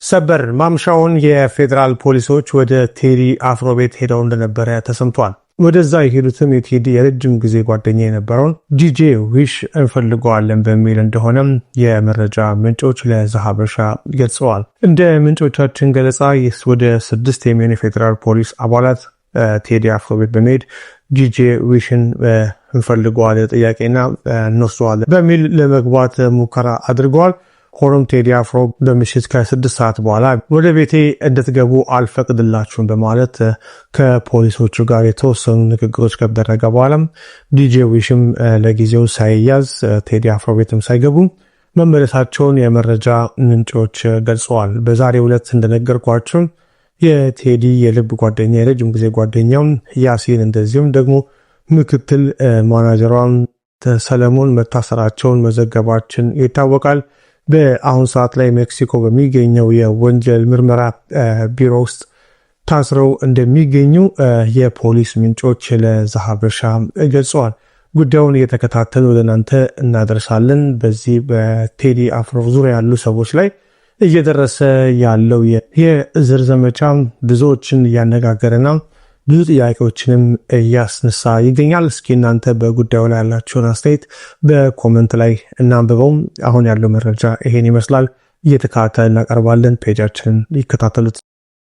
ሰበር ማምሻውን የፌደራል ፖሊሶች ወደ ቴዲ አፍሮ ቤት ሄደው እንደነበረ ተሰምቷል። ወደዛ የሄዱትም የቴዲ የረጅም ጊዜ ጓደኛ የነበረውን ዲጄ ዊሽ እንፈልገዋለን በሚል እንደሆነም የመረጃ ምንጮች ለዛሀበሻ ገልጸዋል። እንደ ምንጮቻችን ገለጻ ወደ 6 የሚሆኑ የፌደራል ፖሊስ አባላት ቴዲ አፍሮ ቤት በመሄድ ዲጄ ዊሽን እንፈልገዋለን ጥያቄና እንወስደዋለን በሚል ለመግባት ሙከራ አድርገዋል። ሆኖም ቴዲ አፍሮ በምሽት ከ6 ሰዓት በኋላ ወደ ቤቴ እንድትገቡ አልፈቅድላችሁም በማለት ከፖሊሶቹ ጋር የተወሰኑ ንግግሮች ከተደረገ በኋላም ዲጄ ዊሽም ለጊዜው ሳይያዝ ቴዲ አፍሮ ቤትም ሳይገቡ መመለሳቸውን የመረጃ ምንጮች ገልጸዋል። በዛሬው ዕለት እንደነገርኳችሁ የቴዲ የልብ ጓደኛ የረጅም ጊዜ ጓደኛው ያሲን እንደዚሁም ደግሞ ምክትል ማናጀሯን ሰለሞን መታሰራቸውን መዘገባችን ይታወቃል። በአሁን ሰዓት ላይ ሜክሲኮ በሚገኘው የወንጀል ምርመራ ቢሮ ውስጥ ታስረው እንደሚገኙ የፖሊስ ምንጮች ለዛሀበሻ ገልጸዋል። ጉዳዩን እየተከታተሉ ለእናንተ እናደርሳለን። በዚህ በቴዲ አፍሮ ዙሪያ ያሉ ሰዎች ላይ እየደረሰ ያለው የእስር ዘመቻ ብዙዎችን እያነጋገረና ብዙ ጥያቄዎችንም እያስነሳ ይገኛል። እስኪ እናንተ በጉዳዩ ላይ ያላችሁን አስተያየት በኮመንት ላይ እናንብበው። አሁን ያለው መረጃ ይሄን ይመስላል። እየተከታተልን እናቀርባለን። ፔጃችንን ይከታተሉት።